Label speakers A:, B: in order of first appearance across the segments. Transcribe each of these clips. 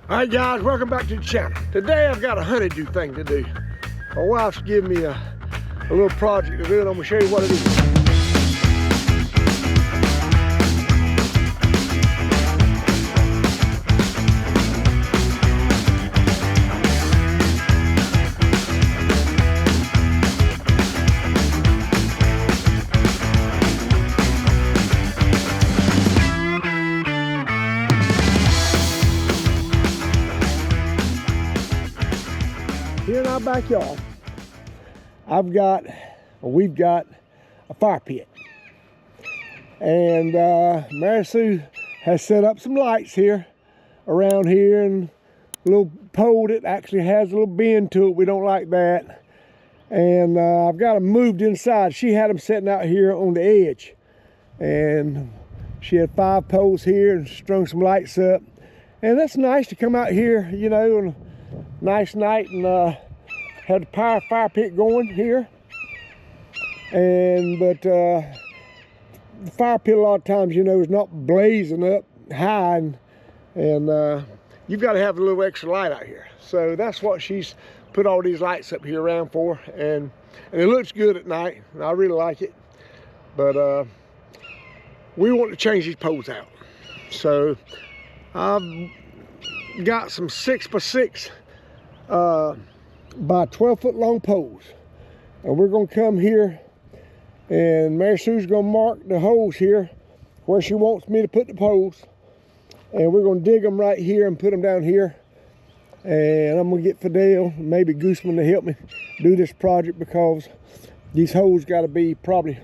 A: All right, guys, welcome back to the channel. Today I've got a honeydew thing to do. My wife's giving me a little project to do, and I'm gonna show you what it is. Here in our backyard, we've got a fire pit. And Mary Sue has set up some lights here, around here, and a little pole that actually has a little bend to it. We don't like that. And I've got them moved inside. She had them sitting out here on the edge. And she had 5 poles here and strung some lights up. And that's nice to come out here, you know, and nice night and had the fire pit going here. But the fire pit a lot of times, you know, is not blazing up high, and you've got to have a little extra light out here. So that's what she's put all these lights up here around for, and it looks good at night, and I really like it. But we want to change these poles out. So I've got some 6x6 by 12-foot long poles, and we're going to come here, and Mary Sue's going to mark the holes here where she wants me to put the poles, and we're going to dig them right here and put them down here. And I'm going to get Fidel, maybe Gooseman, to help me do this project, because these holes got to be probably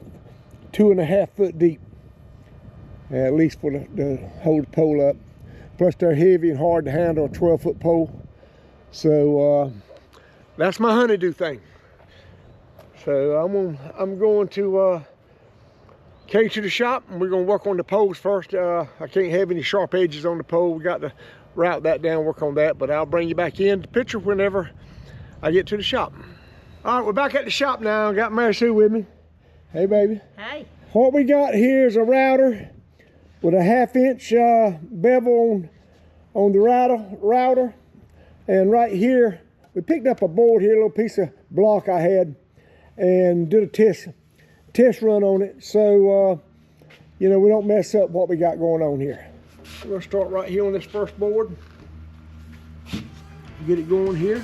A: 2.5 foot deep, at least for to hold the pole up. Plus they're heavy and hard to handle, a 12-foot pole. So that's my honeydew thing. So I'm going to take to the shop, and we're going to work on the poles first. I can't have any sharp edges on the pole. We got to route that down, work on that, but I'll bring you back in the picture whenever I get to the shop. All right, we're back at the shop now. Got Mary Sue with me. Hey, baby.
B: Hey.
A: What we got here is a router with a 1/2 inch bevel on the router. And right here, we picked up a board here, a little piece of block I had, and did a test run on it, so you know, we don't mess up what we got going on here. We're gonna start right here on this first board. Get it going here.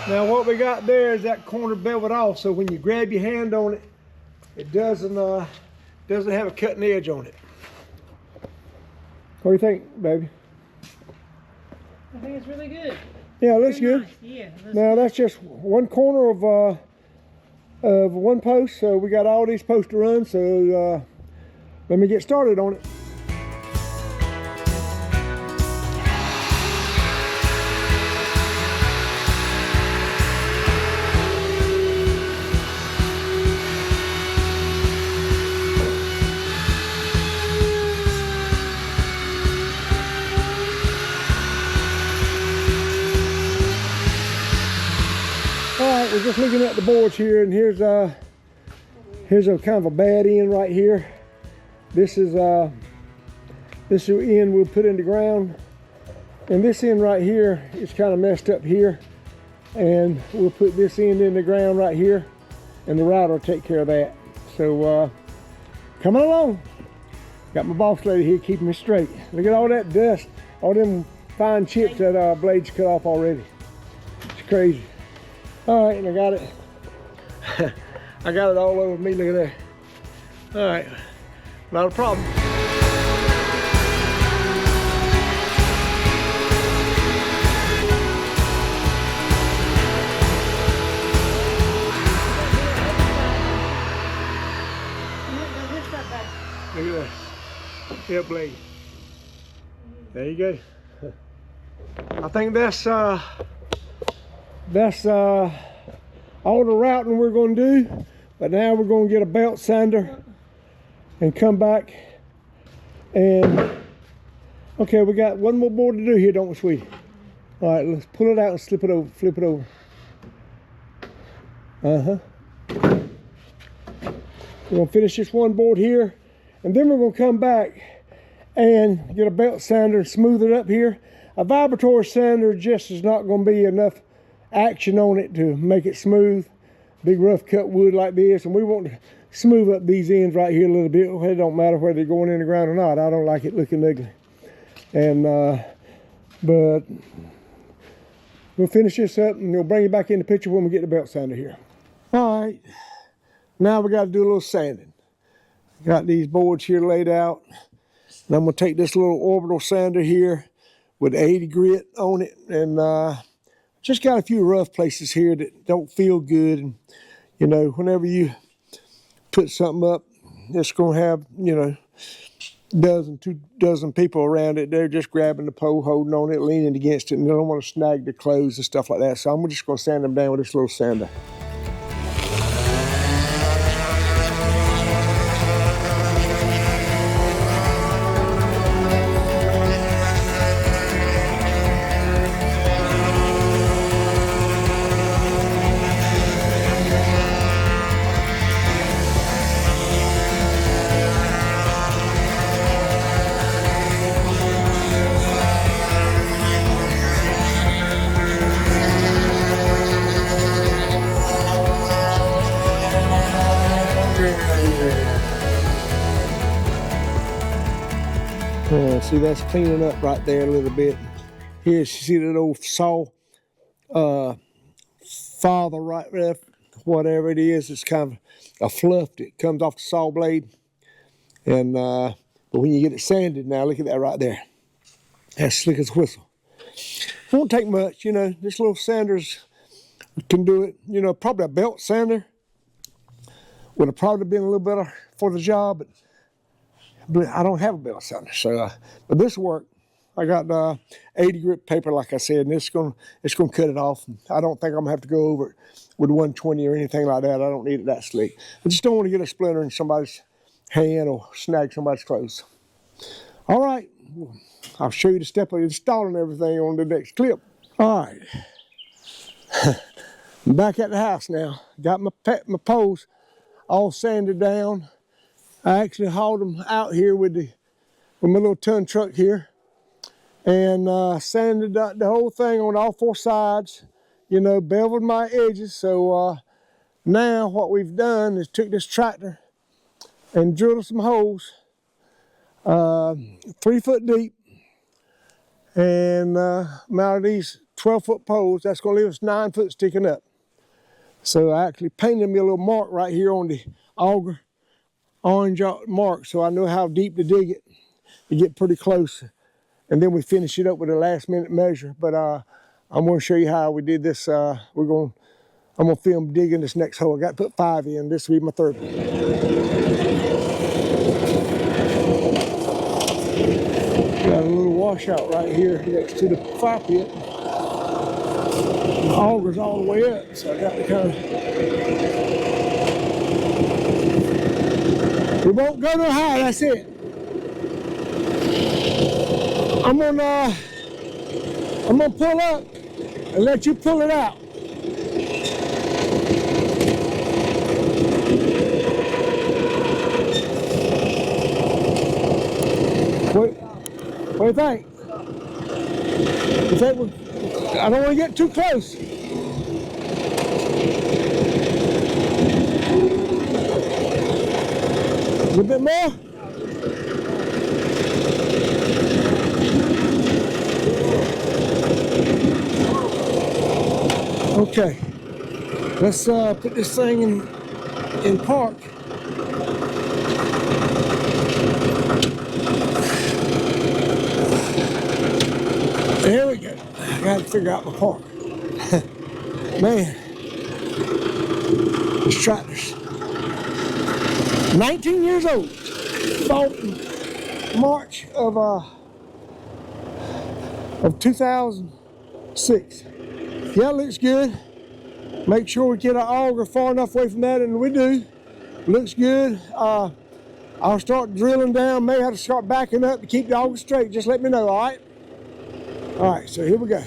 A: Now what we got there is that corner beveled off, so when you grab your hand on it, it doesn't have a cutting edge on it. What do you think, baby?
B: I think it's really good.
A: Yeah, it looks good.
B: Nice. Yeah.
A: Now that's just one corner of one post, so we got all these posts to run. So let me get started on it. We're just looking at the boards here, and here's a kind of a bad end right here. This is the end we'll put in the ground, and this end right here is kind of messed up here, and we'll put this end in the ground right here, and the router will take care of that. So coming along. Got my boss lady here keeping me straight. Look at all that dust, all them fine chips that blades cut off already. It's crazy. All right, and I got it. I got it all over me, look at that. All right, not a problem. Look at that, yeah, blade. There you go. I think that's all the routing we're going to do, but now we're going to get a belt sander and come back and Okay, we got one more board to do here, don't we, sweetie? All right, let's pull it out and slip it over, flip it over. Uh-huh. We're gonna finish this one board here, and then we're gonna come back and get a belt sander and smooth it up here. A vibratory sander just is not gonna be enough action on it to make it smooth. Big rough cut wood like this, and we want to smooth up these ends right here a little bit. It don't matter whether they're going in the ground or not. I don't like it looking ugly. And but we'll finish this up and we'll bring it back in the picture when we get the belt sander here. All right, now we got to do a little sanding. Got these boards here laid out, and I'm gonna take this little orbital sander here with 80 grit on it, and just got a few rough places here that don't feel good. And you know, whenever you put something up, it's gonna have, you know, two dozen people around it. They're just grabbing the pole, holding on it, leaning against it, and they don't want to snag their clothes and stuff like that. So I'm just gonna sand them down with this little sander. See, that's cleaning up right there a little bit. Here, you see that old saw father right there, whatever it is. It's kind of a fluff that comes off the saw blade. And but when you get it sanded now, look at that right there. That's slick as a whistle. Won't take much, you know. This little sanders can do it. You know, probably a belt sander would have probably been a little better for the job, but I don't have a belt sander, so but this will work. I got 80 grit paper, like I said, and it's gonna cut it off. I don't think I'm gonna have to go over it with 120 or anything like that. I don't need it that slick. I just don't want to get a splinter in somebody's hand or snag somebody's clothes. All right, I'll show you the step of installing everything on the next clip. All right, I'm back at the house now. Got my poles all sanded down. I actually hauled them out here with my little ton truck here, and sanded the whole thing on all four sides, you know, beveled my edges. So now what we've done is took this tractor and drilled some holes 3 foot deep, and mounted these 12-foot poles. That's going to leave us 9 foot sticking up. So I actually painted me a little mark right here on the auger, orange mark, so I know how deep to dig it to get pretty close. And then we finish it up with a last minute measure. But I'm going to show you how we did this. I'm going to film digging this next hole. I got to put 5 in. This will be my third one. Got a little washout right here next to the fire pit. The auger's all the way up, so I got to kind of... We won't go no high, that's it. I'm gonna pull up and let you pull it out. What do you think? I don't want to get too close. A little bit more. Okay, let's put this thing in park. There we go. I got to figure out my park. Man, this tractor's 19 years old. Bought in March of 2006. Yeah, it looks good. Make sure we get our auger far enough away from that, and we do. Looks good. I I'll start drilling down. May have to start backing up to keep the auger straight. Just let me know, all right? All right, so here we go.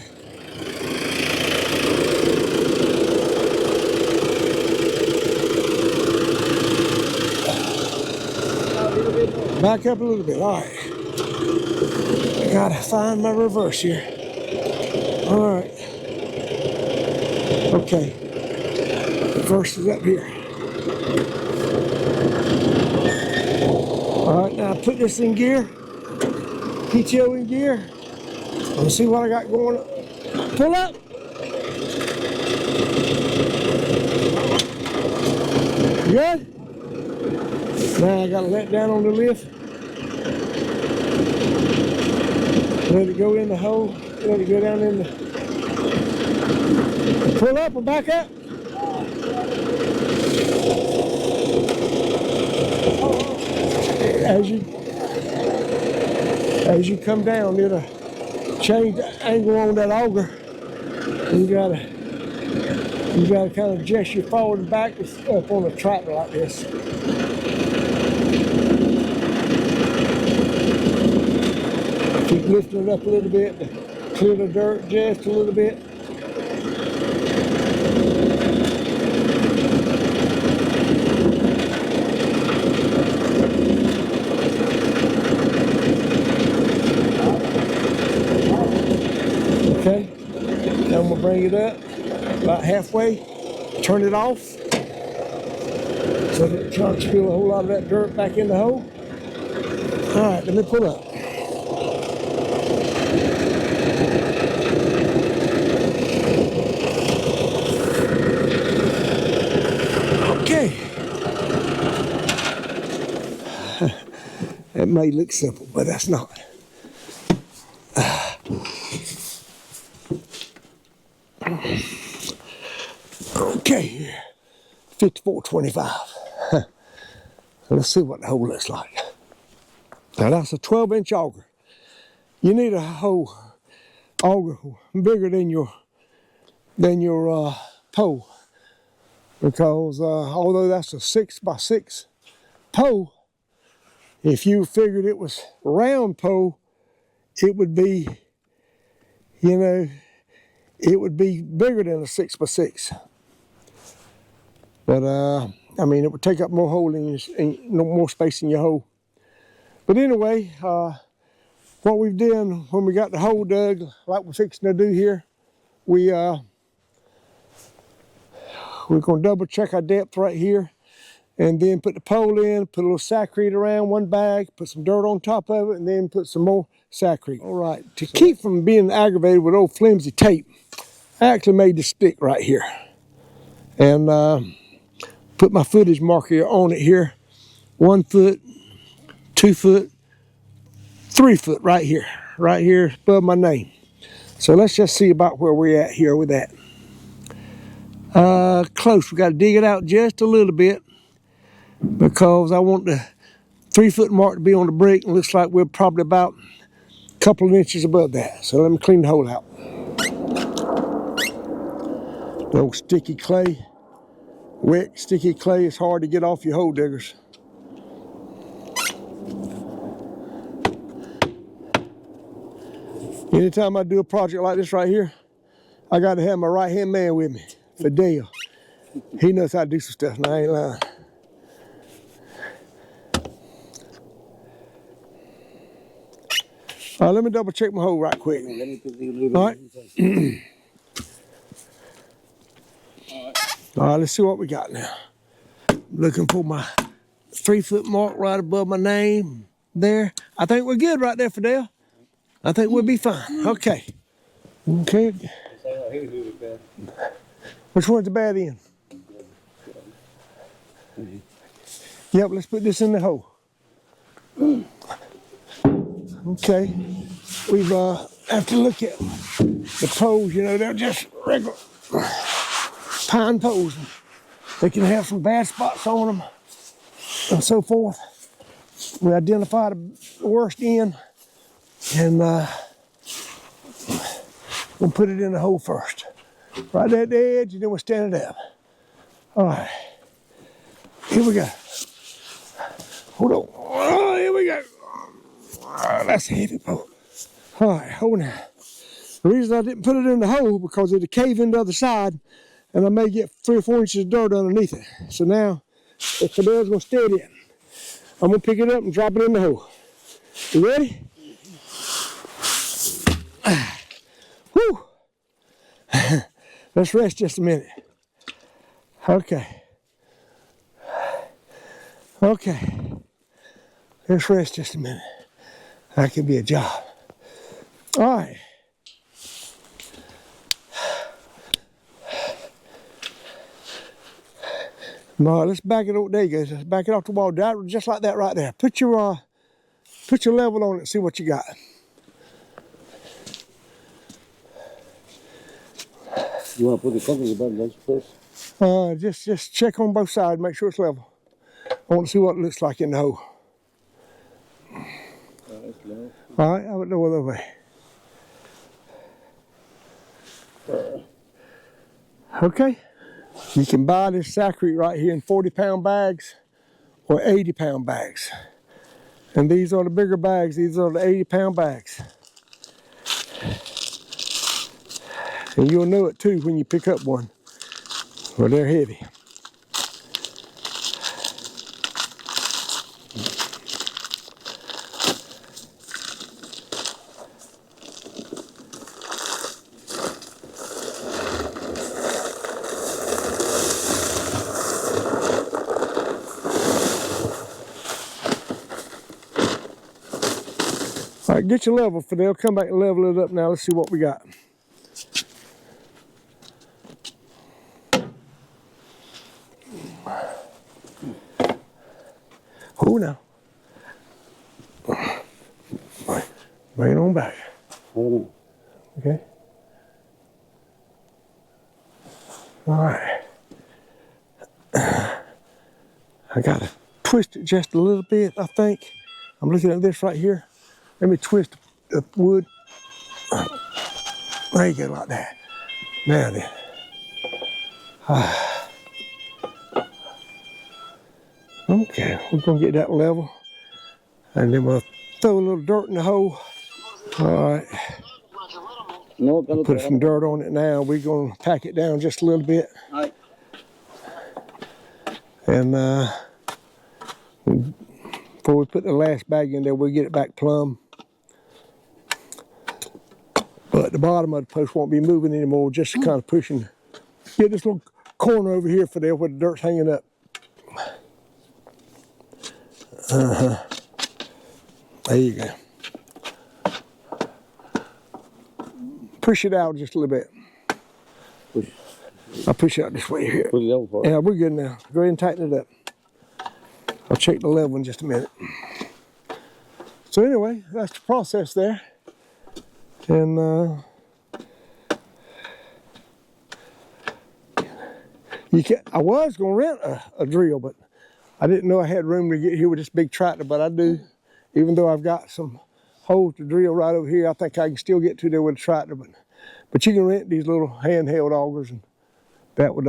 A: Back up a little bit, all right. I gotta find my reverse here. All right. Okay. Reverse is up here. All right, now put this in gear. PTO in gear. Let's see what I got going on. Pull up. Good? Now I gotta let down on the lift. Let it go in the hole. Let it go down in the... Pull up and back up. As you come down, it'll change the angle on that auger. You gotta kind of adjust your forward and back up on a tractor like this. Keep lifting it up a little bit to clear the dirt just a little bit. Okay, now I'm gonna bring it up about halfway, turn it off, so that it tries to spill a whole lot of that dirt back in the hole. All right, let me pull up. Okay. That may look simple, but that's not. Okay, 54.25. Let's see what the hole looks like. Now that's a 12-inch auger. You need a hole auger bigger than your pole, because although that's a 6x6 pole, if you figured it was a round pole, it would be, you know, it would be bigger than a 6x6. But I mean, it would take up more hole in more space in your hole. But anyway, what we've done when we got the hole dug, like we're fixing to do here, we're going to double check our depth right here, and then put the pole in, put a little saccharine around one bag, put some dirt on top of it, and then put some more saccharine. All right, to keep from being aggravated with old flimsy tape, I actually made the stick right here, and put my footage marker on it here. 1 foot, 2 foot, 3 foot right here above my name. So let's just see about where we're at here with that. Close. We got to dig it out just a little bit, because I want the 3 foot mark to be on the brick, and looks like we're probably about a couple of inches above that. So let me clean the hole out. The old sticky clay. Wet, sticky clay is hard to get off your hole diggers. Anytime I do a project like this right here, I got to have my right-hand man with me, Fidel. He knows how to do some stuff, and I ain't lying. All right, let me double check my hole right quick. All right. All right, let's see what we got now. Looking for my 3 foot mark right above my name there. I think we're good right there, Fidel. I think we'll be fine. Okay. Okay. Which one's the bad end? Yep, let's put this in the hole. Okay. We've have to look at the poles, you know, they're just regular pine poles. They can have some bad spots on them and so forth. We identify the worst end, and we'll put it in the hole first. Right at the edge, and then we'll stand it up. All right, here we go. Hold on. That's a heavy pole. All right, hold on. The reason I didn't put it in the hole because it'd cave in the other side, and I may get 3 or 4 inches of dirt underneath it. So now, if Fidel's gonna steady it, I'm gonna pick it up and drop it in the hole. You ready? Whew. Let's rest just a minute. Okay. Okay. Let's rest just a minute. That could be a job. All right. No, let's back it up. There you go. Let's back it off the wall, just like that right there. Put your level on it and see what you got.
C: You want to put the covers above those first?
A: Just check on both sides, make sure it's level. I want to see what it looks like in the hole.
C: It's low.
A: All right, I would go the other way. Okay. You can buy this sacrete right here in 40-pound bags or 80-pound bags. And these are the bigger bags. These are the 80-pound bags. And you'll know it too when you pick up one. Well, they're heavy. All right, get your level, Fidel. Come back and level it up now. Let's see what we got. Oh, now. Bring it on back.
C: Hold
A: Okay. All right. I got to twist it just a little bit, I think. I'm looking at this right here. Let me twist the wood. There you go, like that. Now then. Okay, we're gonna get that level. And then we'll throw a little dirt in the hole. All right.
C: No,
A: Put some dirt on it now. We're gonna pack it down just a little bit.
C: All right.
A: And before we put the last bag in there, we'll get it back plumb. But the bottom of the post won't be moving anymore, just kind of pushing. Get this little corner over here for there where the dirt's hanging up. There you go. Push it out just a little bit.
C: Push.
A: I'll push it out this way here.
C: Put it over for it.
A: Yeah, we're good now. Go ahead and tighten it up. I'll check the level in just a minute. So anyway, that's the process there. And I was gonna rent a drill, but I didn't know I had room to get here with this big tractor, but I do. Even though I've got some holes to drill right over here, I think I can still get to there with a tractor. But you can rent these little handheld augers, and that would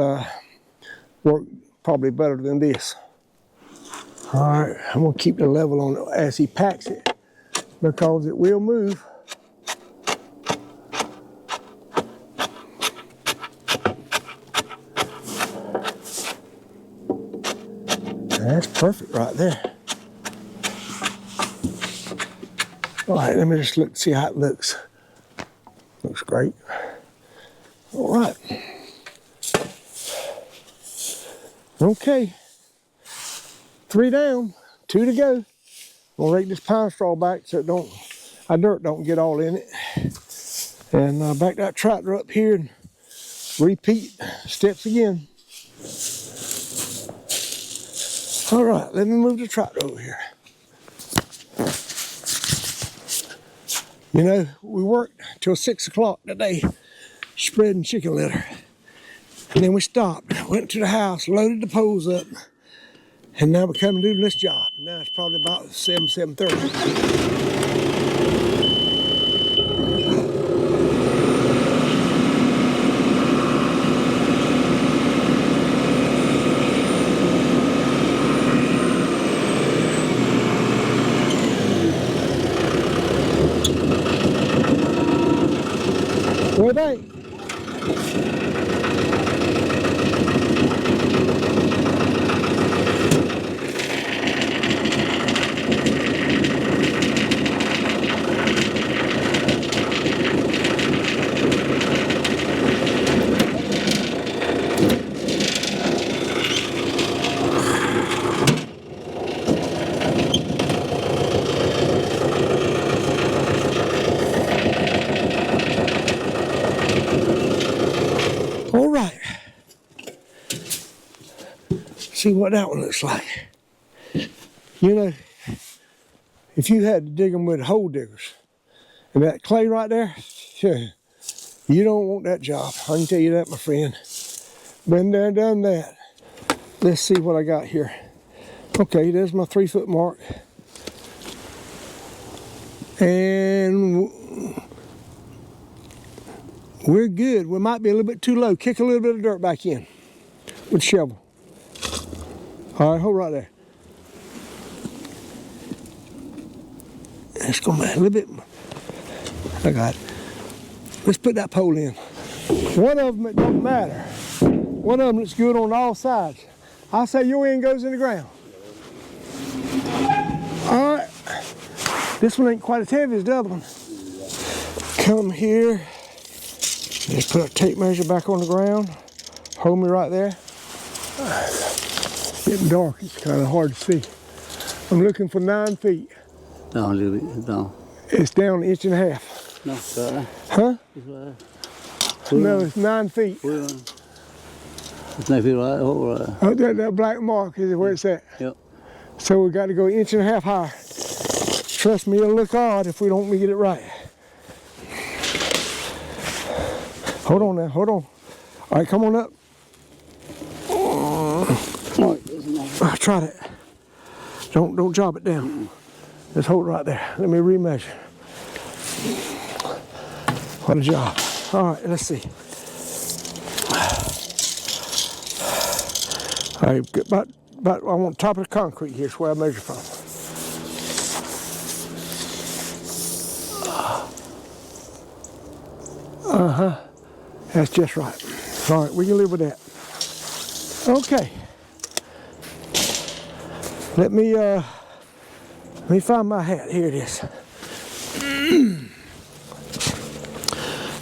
A: work probably better than this. All right, I'm gonna keep the level on it as he packs it because it will move. That's perfect right there. All right, let me just see how it looks. Looks great. All right. Okay. 3 down, 2 to go. I'm gonna rake this pine straw back so dirt don't get all in it. And back that tractor up here and repeat steps again. All right, let me move the tractor over here. You know, we worked till 6 o'clock today, spreading chicken litter. And then we stopped, went to the house, loaded the poles up, and now we're coming to do this job. Now it's probably about 7:30. What do you think? All right. See what that one looks like. You know, if you had to dig them with hole diggers and that clay right there, you don't want that job. I can tell you that, my friend. Been there, done that. Let's see what I got here. Okay, there's my 3 foot mark. And we're good. We might be a little bit too low. Kick a little bit of dirt back in with the shovel. All right, hold right there. Let's go back a little bit. I got it. Let's put that pole in. One of them, it don't matter. One of them looks good on all sides. I say your end goes in the ground. All right. This one ain't quite as heavy as the other one. Come here. Just put a tape measure back on the ground. Hold me right there. It's getting dark. It's kind of hard to see. I'm looking for 9 feet.
C: Down a little bit, down.
A: It's down 1.5 inches.
C: No, right.
A: Huh?
C: It's right.
A: No, it's 9 feet.
C: It's 9 feet right, all right.
A: Oh, that black mark is where it's at.
C: Yep.
A: So we got to go 1.5 inches higher. Trust me, it'll look odd if we don't get it right. Hold on now, hold on. All right, come on up. Try that. Don't drop it down. Just hold it right there. Let me remeasure. What a job. All right, let's see. All right, about I want top of the concrete here is where I measure from. That's just right. All right, we can live with that. Okay. Let me find my hat. Here it is.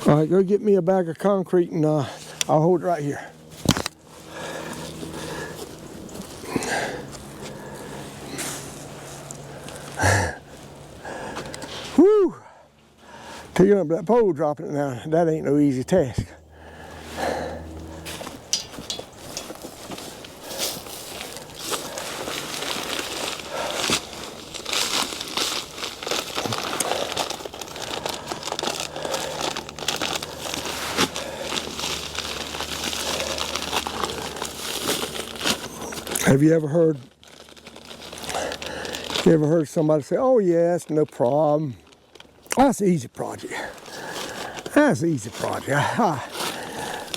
A: All right, go get me a bag of concrete and I'll hold it right here. Whew! Picking up that pole, dropping it now, that ain't no easy task. Have you ever heard somebody say, oh yeah, it's no problem. That's an easy project. That's an easy project.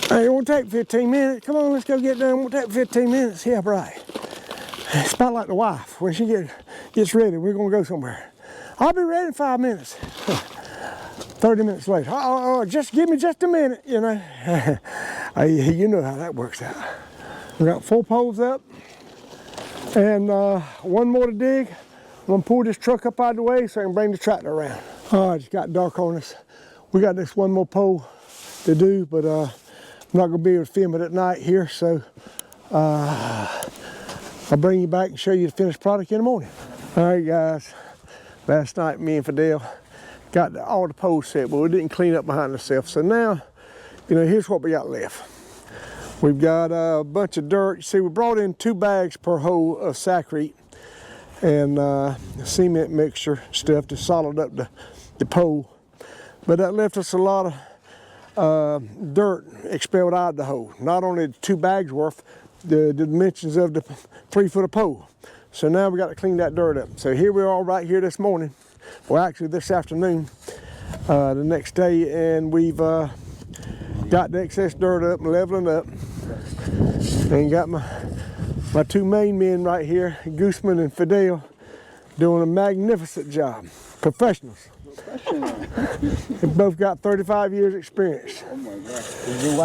A: Hey, it won't take 15 minutes. Come on, let's go get done. It won't take 15 minutes. Yeah, right. It's about like the wife. When she gets ready, we're going to go somewhere. I'll be ready in 5 minutes. 30 minutes later. Just give me just a minute, you know. You know how that works out. We got 4 poles up. And 1 more to dig. I'm going to pull this truck up out of the way so I can bring the tractor around. All right, it's got dark on us. We got this 1 more pole to do, but I'm not going to be able to film it at night here, so I'll bring you back and show you the finished product in the morning. All right, guys. Last night, me and Fidel got all the poles set, but we didn't clean up behind ourselves. So now, you know, here's what we got left. We've got a bunch of dirt. You see, we brought in 2 bags per hole of Sacrete and cement mixture stuff to solid up the pole. But that left us a lot of dirt expelled out of the hole. Not only the 2 bags worth, the dimensions of the 3 foot of pole. So now we got to clean that dirt up. So here we are right here this morning, well actually this afternoon, the next day, and we've got the excess dirt up and leveling up, and got my 2 main men right here, Gooseman and Fidel, doing a magnificent job. Professionals. They both got 35 years experience.
C: Oh my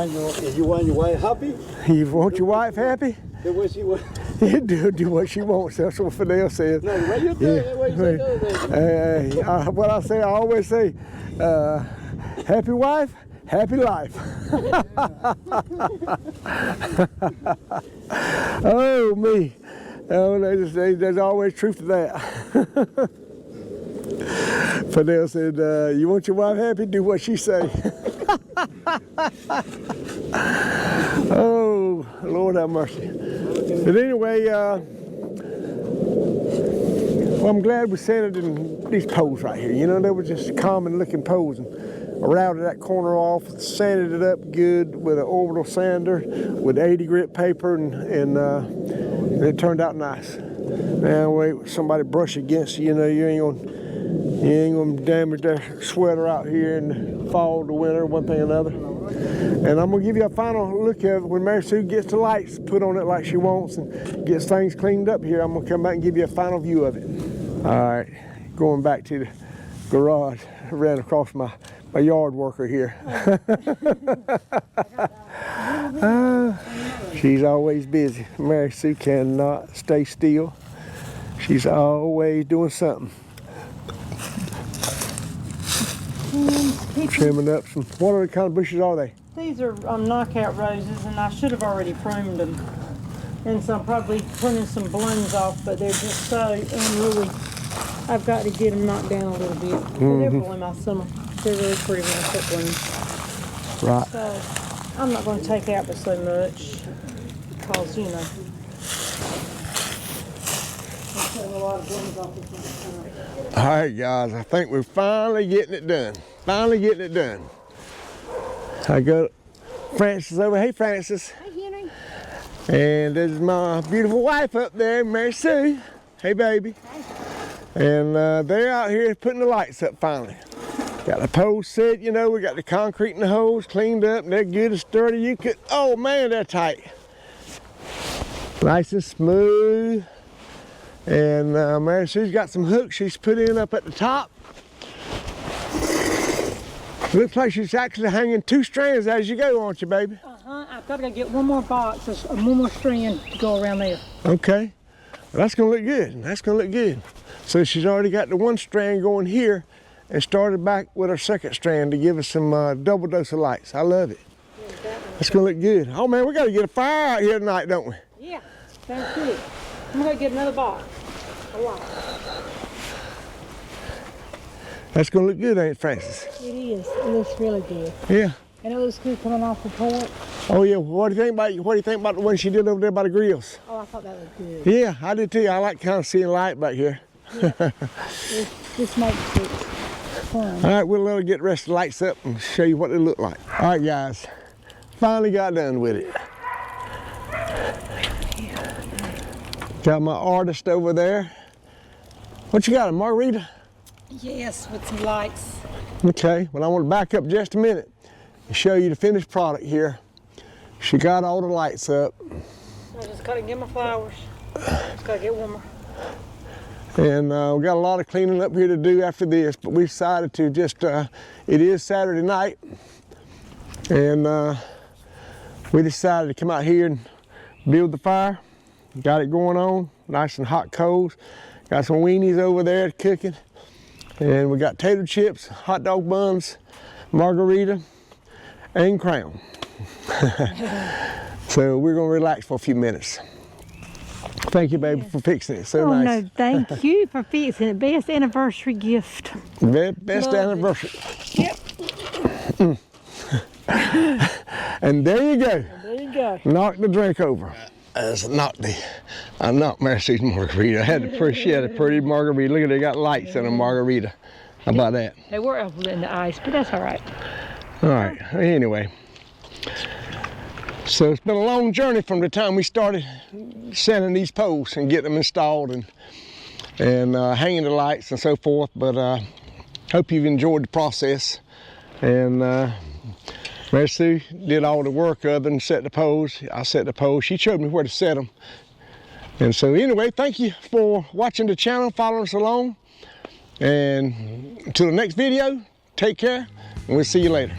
C: God. If you want your wife happy,
A: You want your wife happy?
C: the way she wants.
A: You do what she wants. That's what Fidel says.
C: No, the way you do it, the way you say it.
A: What I say, I always say, happy wife, happy life. Oh, me. Oh, there's always truth to that. Fidel said, you want your wife happy? Do what she say. Oh, Lord have mercy. But anyway, well, I'm glad we sanded in these poles right here. You know, they were just common looking poles. And I routed that corner off, sanded it up good with an orbital sander with 80 grit paper, and it turned out nice. Now, wait, somebody brush against you, you know, you ain't gonna damage their sweater out here in the fall to winter, one thing or another. And I'm gonna give you a final look at it when Mary Sue gets the lights put on it like she wants and gets things cleaned up here. I'm gonna come back and give you a final view of it. All right, going back to the garage. I ran across my yard worker here. She's always busy. Mary Sue cannot stay still. She's always doing something. Trimming up some, what other kind of bushes are they?
B: These are knockout roses, and I should have already pruned them. And so I'm probably pruning some blooms off, but they're just so unruly. I've got to get them knocked down a little bit. But they'll bloom all summer. They're really pretty when I put blooms.
A: Right.
B: So I'm not going to take out but so much, because, you know, I'm putting a lot of blooms off this one.
A: All right, guys, I think we're finally getting it done. Finally getting it done. I got Francis over. Hey, Francis.
B: Hey, Henry.
A: And this is my beautiful wife up there, Mary Sue. Hey, baby. Hey. And they're out here putting the lights up finally. Got the poles set, you know, we got the concrete and the holes cleaned up, and they're good and sturdy. You could, oh man, they're tight. Nice and smooth. And Mary Sue's got some hooks she's put in up at the top. Looks like she's actually hanging 2 strands as you go, aren't you, baby?
B: I've got to get one more box, one more strand to go around there.
A: Okay. Well, that's going to look good. That's going to look good. So she's already got the 1 strand going here and started back with her 2nd strand to give us some double dose of lights. I love it. Yeah, that's going to look good. Oh, man, we got to get a fire out here tonight, don't we?
B: Yeah, that's good. I'm going to get another box. A lot.
A: That's going to look good, ain't it, Francis?
B: It is. It looks really good.
A: Yeah.
B: And it looks good coming off the porch.
A: Oh yeah. What do you think about the one she did over there by the grills?
B: Oh, I thought that looked good.
A: Yeah, I did too. I like kind of seeing light back here.
B: Yeah. This makes it fun.
A: All right, we'll let her get the rest of the lights up and show you what they look like. All right, guys. Finally got done with it. Got my artist over there. What you got, a margarita?
B: Yes, with some lights.
A: Okay, well I want to back up just a minute and show you the finished product here. She got all the lights up.
B: I just gotta get my flowers. Just gotta get warmer.
A: And we got a lot of cleaning up here to do after this, but we decided to just, it is Saturday night, and we decided to come out here and build the fire. Got it going on, nice and hot coals. Got some weenies over there cooking. And we got tater chips, hot dog buns, margarita, and crown. So we're gonna relax for a few minutes. Thank you, baby, for fixing it. So nice.
B: No, thank you for fixing it. Best anniversary gift.
A: Best anniversary.
B: Yep.
A: And there you go.
B: There you go.
A: Knock the drink over. I knocked Mary Sue's margarita. She had a pretty margarita. Look at it, they got lights in a margarita. How about that?
B: They were up in the ice, but that's all right.
A: All right, anyway. So it's been a long journey from the time we started sanding these posts and getting them installed and hanging the lights and so forth, but hope you've enjoyed the process. And Mary Sue did all the work other than set the poles. I set the poles. She showed me where to set them. And so anyway, thank you for watching the channel, following us along. And until the next video, take care, and we'll see you later.